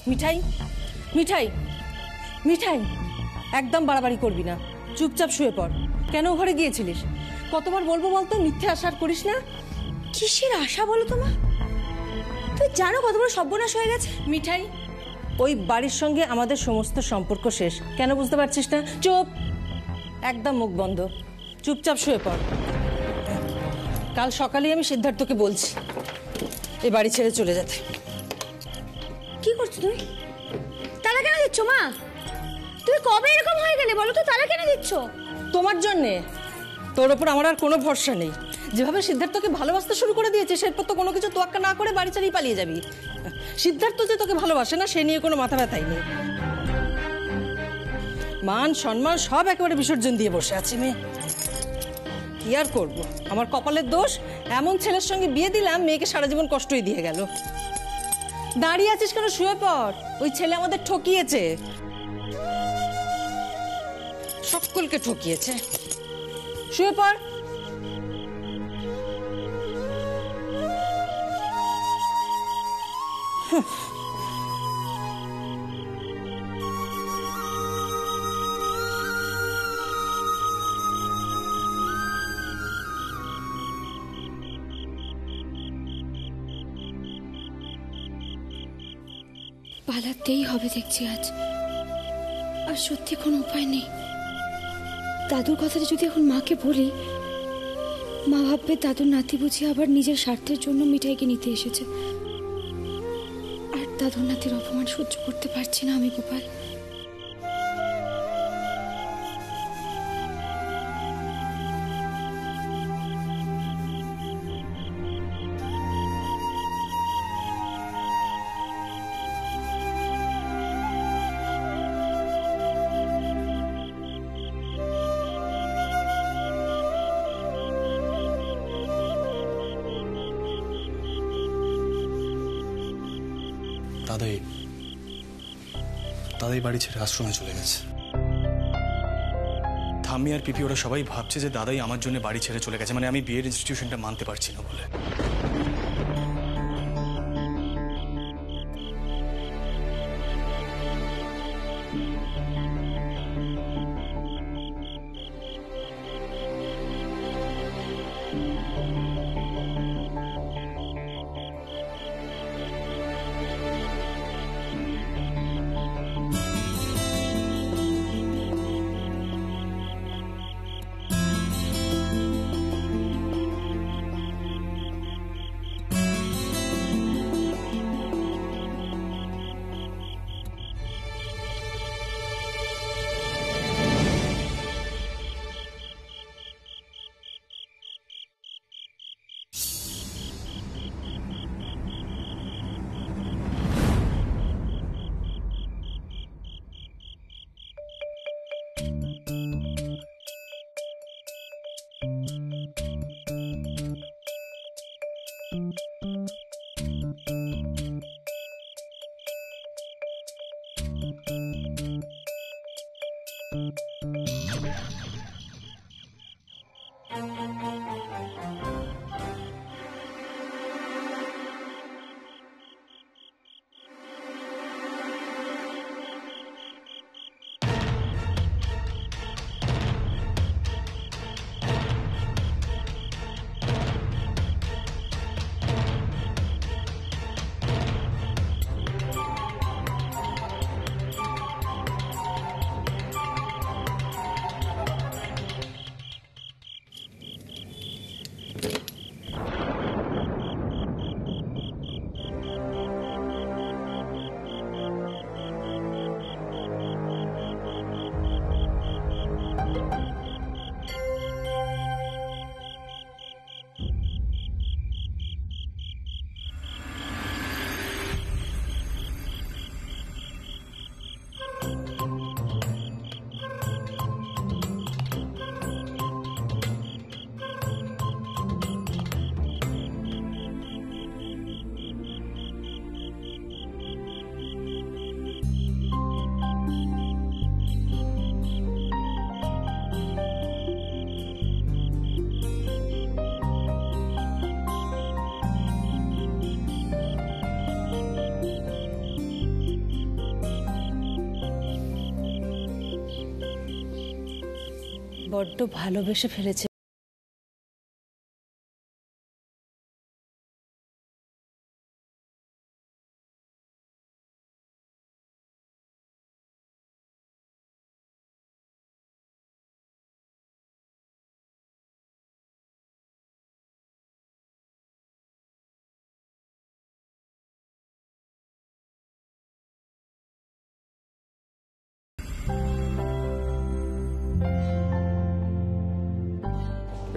মিঠাই মিঠাই মিঠাই, একদম বাড়াবাড়ি করবি না, চুপচাপ শুয়ে পড়। কেন ঘরে গিয়েছিলিস? কতবার বলবো বলতো, মিথ্যে আশা করিস না। কিসের আশা বলো তোমা? তুই জানো কত বড় সর্বনাশ হয়ে গেছে। মিঠাই, ওই বাড়ির সঙ্গে আমাদের সমস্ত সম্পর্ক শেষ। কেন বুঝতে পারছিস না? চুপ, একদম মুখ বন্ধ, চুপচাপ শুয়ে পড়। কাল সকালে আমি সিদ্ধার্থকে বলছি এ বাড়ি ছেড়ে চলে যেতে। কি করছো তুমি? তালা কেন দিচ্ছ মা? তুই কবে এরকম হয়ে গেলে বলো তো? তালা কেন দিচ্ছ? তোমার জন্যে। তোর ওপর আমার আর কোনো ভরসা নেই। যেভাবে সিদ্ধার্থকে ভালোবাসতে শুরু করে দিয়েছিস, এরপর তো কোনো কিছু তোয়াক্কা না করে বাড়ি ছাড়িয়ে পালিয়ে যাবি। সিদ্ধার্থ যে তোকে ভালোবাসে না, সে নিয়ে কোনো মাথা ব্যথাই নেই। মান সম্মান সব একেবারে বিসর্জন দিয়ে বসে আছি মেয়ে। কি আর করবো, আমার কপালের দোষ। এমন ছেলের সঙ্গে বিয়ে দিলাম, মেয়েকে সারা জীবন কষ্টই দিয়ে গেল। দাঁড়িয়ে আছিস কেন? শুয়ে পড়। ওই ছেলে আমাদের ঠকিয়েছে, সকলকে ঠকিয়েছে। শুয়ে পড়। পালাতেই হবে দেখছি আজ, আর সত্যি কোনো উপায় নেই। দাদুর কথাটা যদি এখন মাকে বলি, মা ভাববে দাদুর নাতি বুঝি আবার নিজের স্বার্থের জন্য মিঠাইকে নিতে এসেছে। আর দাদুর নাতির অপমান সহ্য করতে পারছি না আমি গোপাল। দাদাই বাড়ি ছেড়ে আশ্রমে চলে গেছে। ঠাম্মি আর পিপি ওরা সবাই ভাবছে যে দাদাই আমার জন্য বাড়ি ছেড়ে চলে গেছে, মানে আমি বিয়ের ইনস্টিটিউশনটা মানতে পারছি না বলে। বড্ড ভালোবেসে ফেলেছে।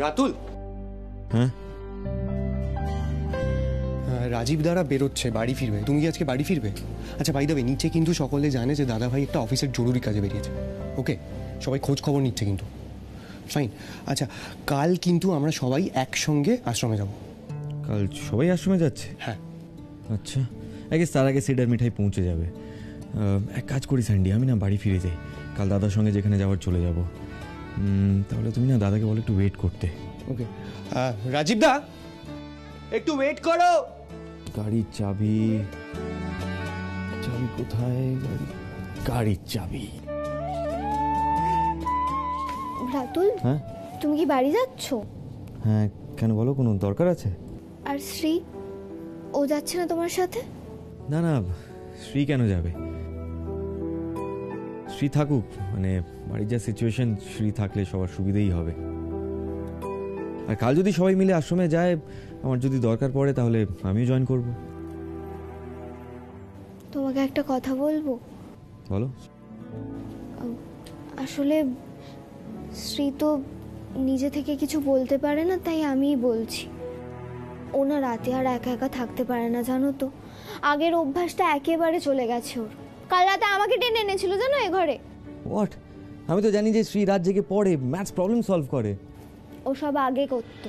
রাতুল, হ্যাঁ রাজীব দ্বারা বেরোচ্ছে, বাড়ি ফিরবে। তুমি কি আজকে বাড়ি ফিরবে? আচ্ছা, বাই দ্য ওয়ে, নিচে কিন্তু সকলে জানে যে দাদা ভাই একটা অফিসের জরুরি কাজে বেরিয়েছে। ওকে, সবাই খোঁজ খবর নিচ্ছে কিন্তু। ফাইন। আচ্ছা, কাল কিন্তু আমরা সবাই একসঙ্গে আশ্রমে যাব। কাল সবাই আশ্রমে যাচ্ছে? হ্যাঁ। আচ্ছা, আগে তার আগে সিডার মিঠাই পৌঁছে যাবে। এক কাজ করি স্যান্ডি, আমি না বাড়ি ফিরে যাই, কাল দাদার সঙ্গে যেখানে যাওয়ার চলে যাব। তাহলে তুমি না দাদাকে বলো একটু ওয়েট করতে। ওকে। রাজীব দা, একটু ওয়েট করো। গাড়ির চাবি, চাবি কোথায়? গাড়ির চাবি। রাতুল, হ্যাঁ তুমি কি বাড়ি যাচ্ছ? হ্যাঁ, কেন বলো, কোনো দরকার আছে? আর শ্রী, ও যাচ্ছে না তোমার সাথে? না না, শ্রী কেন যাবে? শ্রী থাকুক, মানে বাড়ির যা সিচুয়েশন, শ্রী থাকলে সবার সুবিধেই হবে। আর কাল যদি সবাই মিলে আশ্রমে যায়, আমার যদি দরকার পড়ে তাহলে আমিও জয়েন করব। তোমাকে একটা কথা বলবো। বলো। আসলে শ্রী তো নিজে থেকে কিছু বলতে পারে না, তাই আমিই বলছি। ও না রাতে আর একা একা থাকতে পারে না, জানো তো। আগের অভ্যাসটা একেবারে চলে গেছে ওর। কাল রাতে আমাকে টেনে এনেছিল জানো এ ঘরে। হোয়াট? আমি তো জানি যে শ্রী রাত জেগে পড়ে, ম্যাথস প্রবলেম সলভ করে। ও সব আগে করতো,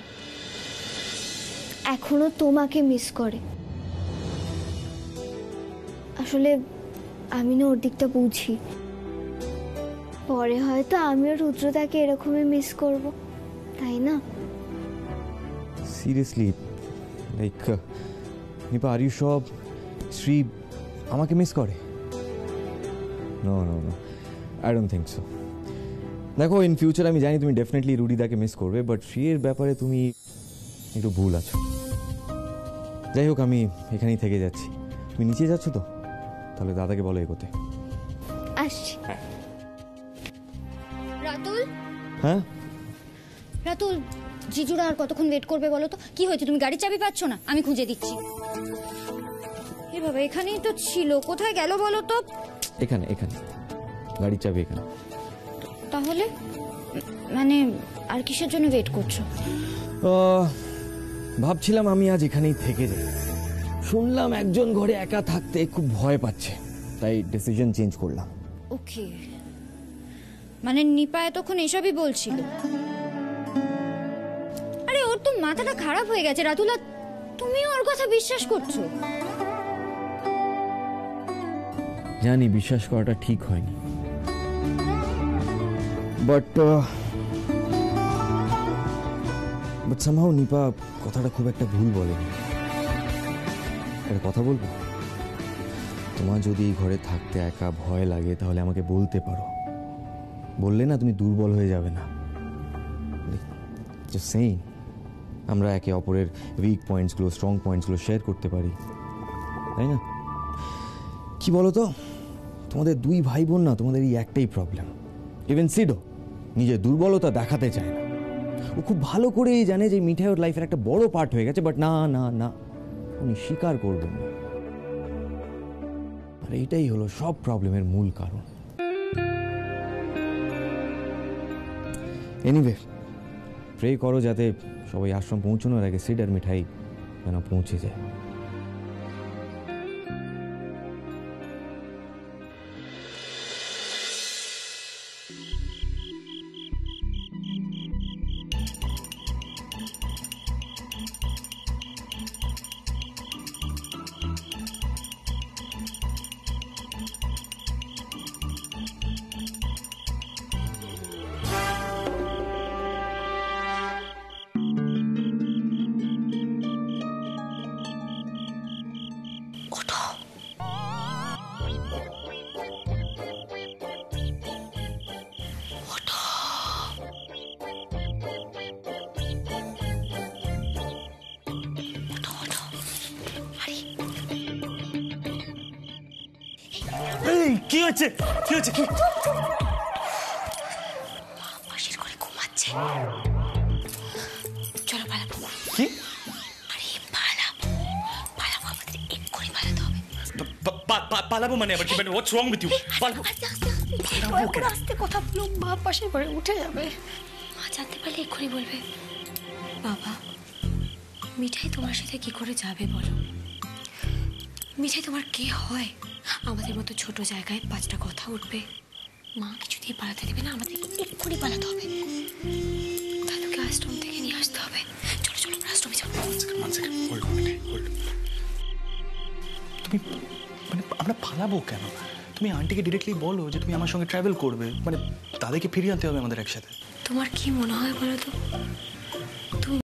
এখনো তোমাকে মিস করে। আসলে আমি না ওর দিকটা বুঝি। পরে হয়তো আমিও রুদ্রদাকে এরকমই মিস করব, তাই না? Seriously, like Nipa, are you সব শ্রী আমাকে মিস করে? No no no, I don't think so. দেখো, ইন ফিউচার আমি জানি তুমি ডেফিনেটলি রুডিদাকে মিস করবে, বাট শ্রীর ব্যাপারে তুমি একটু ভুল আছো। যাই হোক, আমি এখানেই থেকে যাচ্ছি। তুমি নিচে যাচ্ছ তো? তাহলে দাদাকে বলো এগোতে। আসছি। রাতুল, হ্যাঁ রাতুল, জিজুরা আর কতক্ষণ ওয়েট করবে বলো তো? কি হয়েছে, তুমি গাড়ির চাবি পাচ্ছ না? আমি খুঁজে দিচ্ছি। এ বাবা, এখানেই তো ছিল, কোথায় গেল বলো তো? এখানে, এখানে গাড়ির চাবি এখানে। তাহলে মানে আর কিসের জন্য ওয়েট করছো? ভাবছিলাম আমি আজ এখানেই থেকে যাই। শুনলাম একজন ঘরে একা থাকতে খুব ভয় পাচ্ছে, তাই ডিসিশন চেঞ্জ করলাম। ওকে, মানে নিপা এতক্ষণ এসবই বলছিল? আরে ওর তো মাথাটা খারাপ হয়ে গেছে রাতুল, আর তুমিও ওর কথা বিশ্বাস করছো? জানি বিশ্বাস করাটা ঠিক হয়নি, বাট সামহাও নিপা কথাটা খুব একটা ভুল বলেনি। একটা কথা বলবো, তোমার যদি এই ঘরে থাকতে একা ভয় লাগে তাহলে আমাকে বলতে পারো। বললে না তুমি দুর্বল হয়ে যাবে না। জাস্ট সেইং, আমরা একে অপরের উইক পয়েন্টসগুলো, স্ট্রং পয়েন্টসগুলো শেয়ার করতে পারি, তাই না? কি বলো তো, তোমাদের দুই ভাই বোন না, তোমাদের এই একটাই প্রবলেম। ইভেন সিডো নিজের দুর্বলতা দেখাতে চায় না। ও খুব ভালো করেই জানে যে মিঠাই ওর লাইফের একটা বড় পার্ট হয়ে গেছে, বাট না না না, উনি স্বীকার করবেন না। আর এইটাই হলো সব প্রবলেমের মূল কারণ। এনিওয়ে, প্রে করো যাতে সবাই আশ্রম পৌঁছানোর আগে সিডার মিঠাই যেন পৌঁছে যায়। এই কি হচ্ছে কি হচ্ছে কি পাশের ঘরে ঘুমাচ্ছে। চলো পালাবো। কি আরে পালাবো পালাবো, আমাদের এক্ষুনি পালাতে হবে। পালাবো মানে আবার কি মানে হোয়াটস রং উইথ ইউ পালাবো আস্তে আস্তে আস্তে কথা বলো, মা পাশের ঘরে উঠে যাবে। মা জানতে পারলে এক্ষুনি বলবে। বাবা, মিঠাই তোমার সাথে কি করে যাবে বলো? মিঠাই তোমার কে হয়? আমাদের মতো ছোট জায়গায় 5টা কথা উঠবে। মা কিছুতেই পালাতে দেবে না, আমাদেরকে এক্ষুনি পালাতে হবে। দাদুকে আশ্রম থেকে নিয়ে আসতে হবে। চলো চলো, আশ্রমে যাবো। তুমি মানে আমরা পালাবো কেন? তুমি আন্টিকে ডিরেক্টলি বলো যে তুমি আমার সঙ্গে ট্রাভেল করবে, মানে তাদেরকে ফিরিয়ে আনতে হবে আমাদের একসাথে। তোমার কি মনে হয় বলো তো? তুমি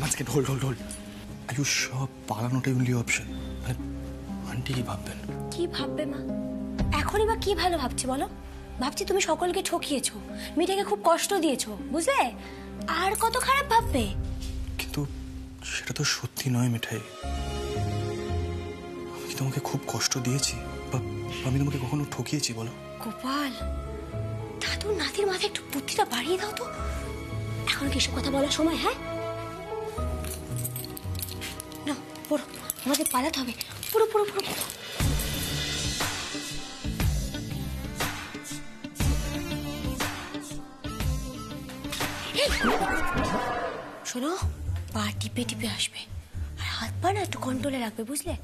One second, hold. Are you sure পালানোটাই only option? মানে আন্টি কি ভাববেন? কি ভাববে মা? এখনই বা কি ভালো ভাবছি বলো? ভাবছি তুমি সকলকে ঠকিয়েছো, মিঠাইকে খুব কষ্ট দিয়েছো, বুঝলে? আর কত খারাপ ভাববে? কিন্তু সেটা তো সত্যি নয় মিঠাই। আমি কি তোমাকে খুব কষ্ট দিয়েছি বা আমি তোমাকে কখনো ঠকিয়েছি বলো? গোপাল, দাদুর নাতির মাথায় একটু বুদ্ধিটা বাড়িয়ে দাও তো। এখন কি এসব কথা বলার সময়? হ্যাঁ না, পুরো আমাদের পালাতে হবে। পুরো শোনো, পা টিপে টিপে আসবে আর হাত পা না একটু কন্ট্রোলে রাখবে, বুঝলে?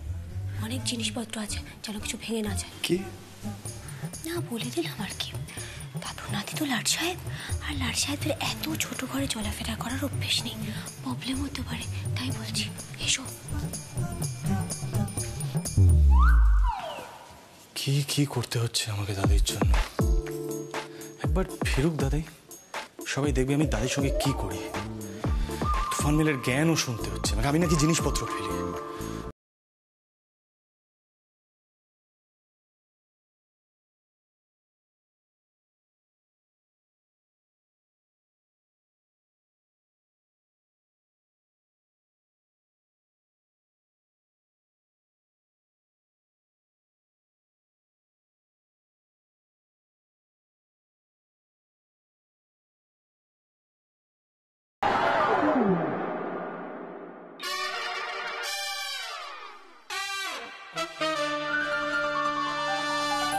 অনেক জিনিসপত্র আছে, যেন কিছু ভেঙে না যায়। কি না, বলে দিলাম আর কি। দাদুর নাতি তো লাট সাহেব, আর লাট সাহেবের এত ছোট ঘরে চলাফেরা করার অভ্যেস নেই, প্রবলেম হতে পারে, তাই বলছি। এসো। কি করতে হচ্ছে আমাকে দাদির জন্য? একবার ফিরুক দাদাই, সবাই দেখবে আমি দাদির সঙ্গে কি করি। তুফান মিলের জ্ঞানও শুনতে হচ্ছে, মানে আমি নাকি জিনিসপত্র ফেলি।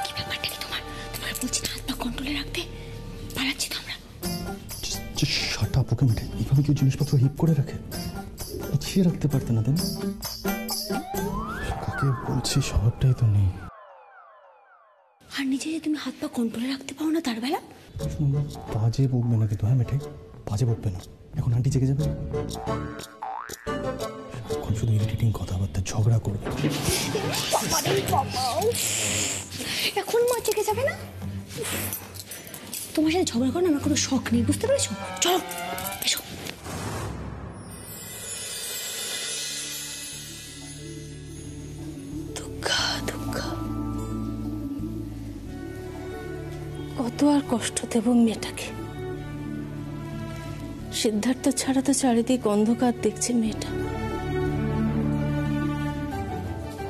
কি ব্যাপারটা কি তোমার? তোমার বলছি না হাত পা কন্ট্রোলে রাখতে। পালাচ্ছি তো আমরা। শাট আপ, ওকে মিঠাই। এইভাবে কেউ জিনিসপত্র হিপ করে রাখে? গুছিয়ে রাখতে পারতে না, তাই না? কাকে বলছি, স্বভাবটাই তো নেই। আর নিজে যে তুমি হাত পা কন্ট্রোলে রাখতে পারো না তার বেলা? বাজে বকবে না কিন্তু, হ্যাঁ মিঠাই, বাজে বকবে না। এখন আন্টি জেগে যাবে, এখন শুধু ইরিটেটিং কথাবার্তা, ঝগড়া করবে। এখন মা চেকে যাবে না? তোমার সাথে ঝগড়া করার আমার কোনো শখ নেই, বুঝতে পেরেছো? চলো এসো। কত আর কষ্ট দেব মেয়েটাকে? সিদ্ধার্থ ছাড়া তো চারিদিক অন্ধকার দেখছে মেয়েটা।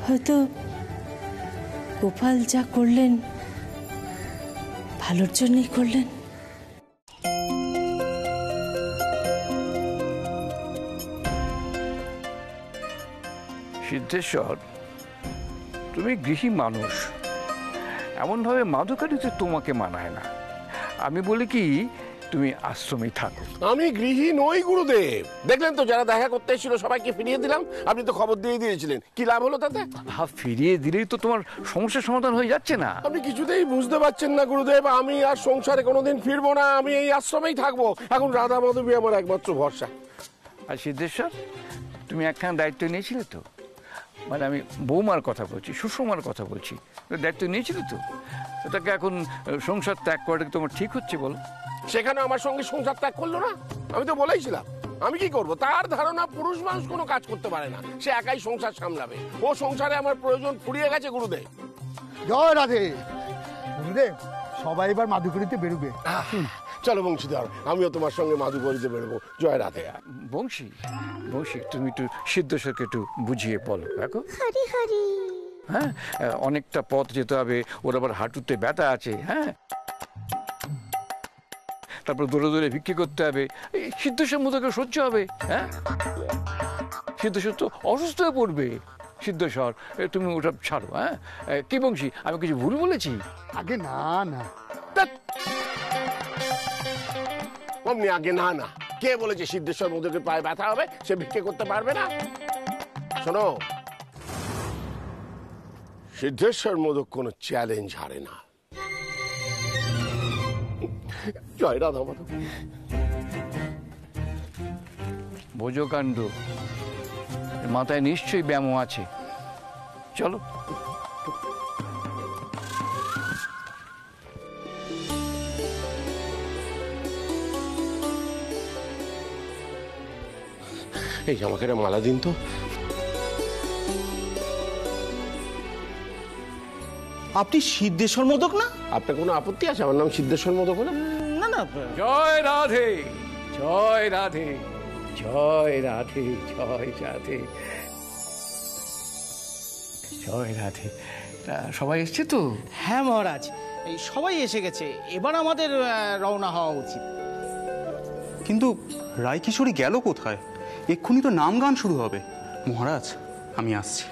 হয়তো গোপাল যা করলেন ভালোর জন্যই করলেন। সিদ্ধেশ্বর, তুমি গৃহী মানুষ, এমনভাবে মাদকারিতে তোমাকে মানায় না। আমি বলি কি, তুমি আশ্রমেই থাকো। আমি গৃহী নই গুরুদেব। দেখলেন তো যারা দেখা করতে এসেছিল সবাইকে ফিরিয়ে দিলাম। আপনি তো খবর দিয়ে দিয়েছিলেন, কি লাভ হলো তাতে? ফিরিয়ে দিলেই তো তোমার সমস্যার সমাধান হয়ে যাচ্ছে না। আপনি কিছুতেই বুঝতে পারছেন না গুরুদেব, আমি আর সংসারে কোনোদিন ফিরবো না, আমি এই আশ্রমেই থাকবো। এখন রাধা মাধবী আমার একমাত্র ভরসা। আর সিদ্ধেশ্বর, তুমি একখানা দায়িত্ব নিয়েছিলে তো, মানে আমি বৌমার কথা বলছি, সুষমার কথা বলছি, দায়িত্ব নিয়েছিলে তো, এটাকে এখন সংসার ত্যাগ করাটা তোমার ঠিক হচ্ছে বলো? সেখানে আমার সঙ্গে সংসার ত্যাগ করলো না? আমি তো বলেইছিলাম। আমি কি করব? তার ধারণা পুরুষ মানুষ কোনো কাজ করতে পারে না, সে একাই সংসার সামলাবে। ও সংসারে আমার প্রয়োজন ফুরিয়ে গেছে গুরুদেব। জয় রাধে। গুরুদেব, সবাই এবার মাধুকরীতে বেরোবে। চলো বংশীধর, আমিও তোমার সঙ্গে মাধুকরীতে বেরোবো। জয় রাধে। বংশী, তুমি একটু সিদ্ধেশ্বরকে একটু বুঝিয়ে বলো। দেখো হ্যাঁ, অনেকটা পথ যেতে হবে, ওর আবার হাঁটুতে ব্যথা আছে। হ্যাঁ, তারপর দৌড়ে দৌড়ে ভিক্ষে করতে হবে। এই সিদ্ধেশ্বর মতো কেউ সহ্য হবে? হ্যাঁ, সিদ্ধেশ্বর তো অসুস্থ হয়ে পড়বে। সিদ্ধেশ্বর, তুমি ওটা ছাড়ো। হ্যাঁ, কি বংশী, আমি কিছু ভুল বলেছি? আগে না না, অমনি আগে না না। কে বলেছে সিদ্ধেশ্বর মোদকের পায়ে ব্যথা হবে, সে ভিক্ষে করতে পারবে না? শোনো, সিদ্ধেশ্বর মোদক কোনো চ্যালেঞ্জ হারে না। জয় রাধা মাধব। ভোজকাণ্ড, মাথায় নিশ্চয়ই ব্যায়াম আছে। চলো। এই আমাকে একটা মালা দিন তো। আপনি সিদ্ধেশ্বর মোদক না? আপনার কোনো আপত্তি আছে আমার নাম সিদ্ধেশ্বর মোদক হলে? না না, জয় রাধে, জয় রাধে, জয় রাধে, জয় রাধে, জয় রাধে। সবাই এসছে তো? হ্যাঁ মহারাজ, এই সবাই এসে গেছে, এবার আমাদের রওনা হওয়া উচিত। কিন্তু রায়কিশোরী গেল কোথায়? এক্ষুনি তো নাম গান শুরু হবে। মহারাজ, আমি আসছি।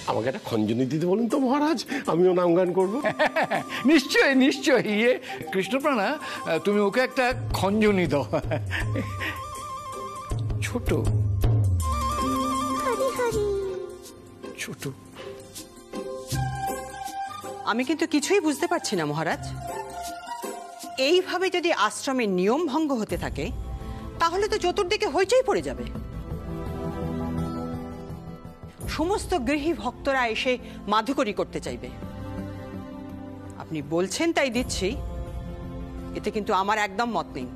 আমাকে একটা খঞ্জনি দিতে বলুন তো মহারাজ, আমিও নাম গান করবো। নিশ্চয় নিশ্চয়। কৃষ্ণপ্রাণা, তুমি ওকে একটা খঞ্জনি দাও। ছোট ছোট। আমি কিন্তু কিছুই বুঝতে পারছি না মহারাজ। এইভাবে যদি আশ্রমের নিয়ম ভঙ্গ হতে থাকে তাহলে তো চতুর্দিকে হইচই পড়ে যাবে। সমস্ত গৃহী ভক্তরা এসে মাধুকরী করতে চাইবে। আপনি বলছেন তাই দিচ্ছি, এতে কিন্তু আমার একদম মত নেই।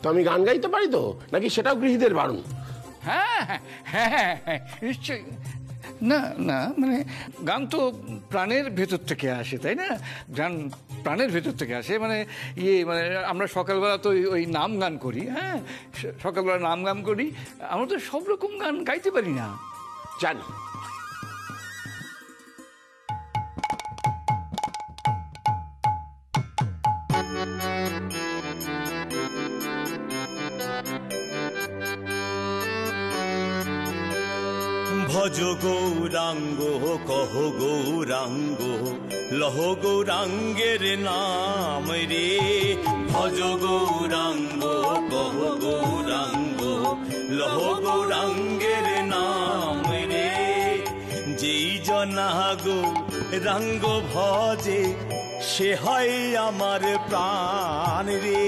তো আমি গান গাইতে পারি তো, নাকি সেটাও গৃহীদের বারণ? হ্যাঁ হ্যাঁ, নিশ্চয়ই। না না, মানে গান তো প্রাণের ভেতর থেকে আসে, তাই না? গান প্রাণের ভেতর থেকে আসে। মানে মানে আমরা সকালবেলা তো ওই নাম গান করি। হ্যাঁ, সকালবেলা নাম গান করি। আমরা তো সব রকম গান গাইতে পারি না। জানি। ভজ গৌরাঙ্গ কহ গৌরাঙ্গ লহ গৌরাঙ্গের নাম রে। ভজ গৌরাঙ্গ কহ গৌরাঙ্গ লহ গৌরাঙ্গের নাম রে। যেই জনা গৌরাঙ্গ ভজে সে হয় আমার প্রাণ রে।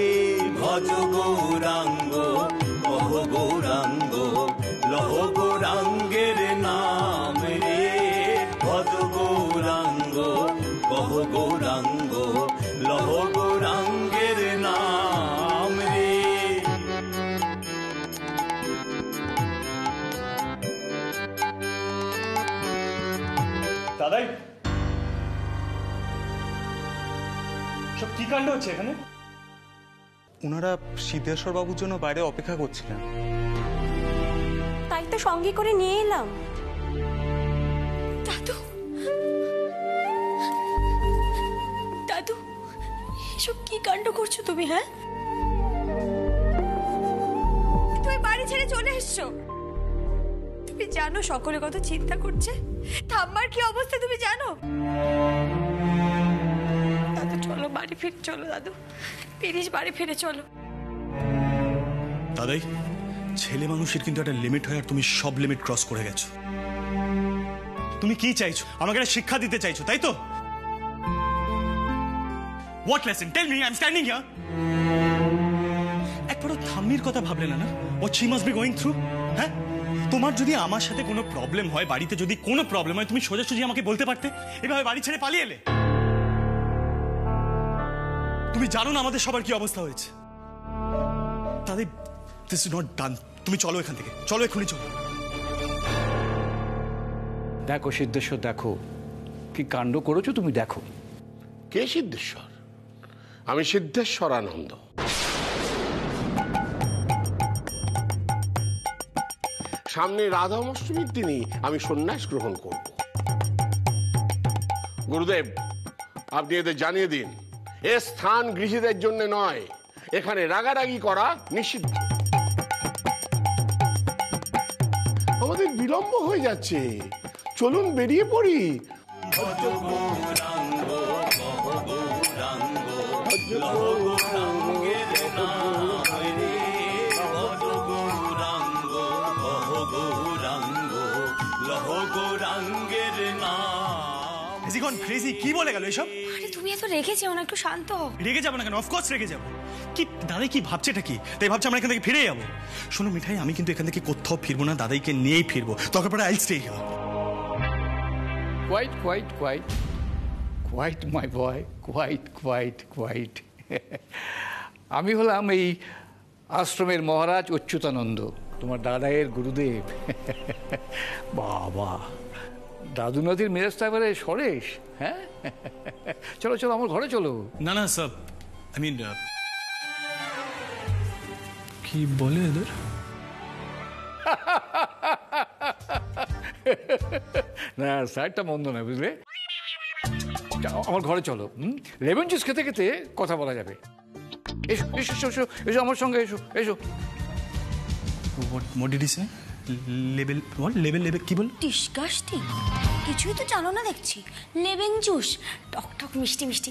ভজ গৌরাঙ্গ কহ গৌরাঙ্গ লহ গৌরাঙ্গের নাম রে। ভজ গৌরাঙ্গ কহ গৌরাঙ্গ লহ গৌরাঙ্গের নাম রে। দাদাই, সব কি কাণ্ড হচ্ছে এখানে? ওনারা সিদ্ধেশ্বর বাবুর জন্য বাইরে অপেক্ষা করছিলেন, তাই তো সঙ্গে করে নিয়ে এলাম। দাদু, দাদু, এসব কি কাণ্ড করছো তুমি? হ্যাঁ, তুমি বাড়ি ছেড়ে চলে এসছো। তুমি জানো সকলে কত চিন্তা করছে, ঠাম্মার কি অবস্থা তুমি জানো? ফিরে চলো দাদু, প্লিজ বাড়ি ফিরে চলো। দাদাই, ছেলে মানুষের কিন্তু একটা লিমিট হয়, আর তুমি সব লিমিট ক্রস করে গেছো। তুমি কি চাইছো? আমাকে একটা শিক্ষা দিতে চাইছো, তাই তো? What lesson? Tell me, I am standing here. একবারও থাম্মির কথা ভাবলে না? What she must be going through. হ্যাঁ, তোমার যদি আমার সাথে কোনো প্রবলেম হয়, বাড়িতে যদি কোনো প্রবলেম হয়, তুমি সোজাসুজি আমাকে বলতে পারতে। এভাবে বাড়ি ছেড়ে পালিয়ে এলে। তুমি জানো না আমাদের সবার কি অবস্থা হয়েছে। তাদের দিস ইজ নট ডান। তুমি চলো এখান থেকে, চলো এক্ষুনি চলো। দেখো সিদ্ধেশ্বর, দেখো কি কাণ্ড করেছো তুমি, দেখো। কে সিদ্ধেশ্বর? আমি সিদ্ধেশ্বর আনন্দ। সামনে রাধাষ্টমীর দিনই আমি সন্ন্যাস গ্রহণ করব। গুরুদেব, আপনি এদের জানিয়ে দিন, এ স্থান গৃহীদের জন্য নয়, এখানে রাগারাগি করা নিষিদ্ধ। আমাদের বিলম্ব হয়ে যাচ্ছে, চলুন বেরিয়ে পড়ি। কি বলে গেল এসব? আরে তুমি এত রেগে যেও না, একটু শান্ত হও। রেগে যাবো না কেন? অফকোর্স রেগে যাবো। কি দাদাই কি ভাবছে এটা কি? তাই ভাবছে আমরা এখান থেকে ফিরে যাবো? শোনো মিঠাই, আমি কিন্তু এখান থেকে কোথাও ফিরবো না, দাদাইকে নিয়েই ফিরবো। দরকার পড়ে I'll stay here. Quiet my boy, quiet. আমি হলাম এই আশ্রমের মহারাজ অচ্যুতানন্দ, তোমার দাদাইয়ের গুরুদেব। বাবা, দাদু নদীর মেজাজটা এবারে সরেশ। হ্যাঁ, চলো চলো আমার ঘরে চলো। না না স্যার, আই মিন কি বলে এদের? না, স্যারটা মন্দ না, বুঝলে? আমার ঘরে চলো, লেমন জুস খেতে খেতে কথা বলা যাবে। এসো এসো এসো এসো আমার সঙ্গে, এসো এসো। What did he say? Label কি বল? ডিসগাস্টিং, কিছুই তো জানো না দেখছি। লেমন জুস, টক টক মিষ্টি মিষ্টি।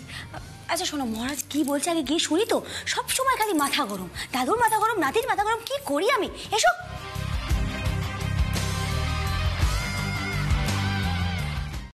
আচ্ছা শোনো, মহারাজ কি বলছে আগে গিয়ে শুনি তো। সব সময় খালি মাথা গরম, দাদুর মাথা গরম, নাতির মাথা গরম, কি করি আমি? এসো।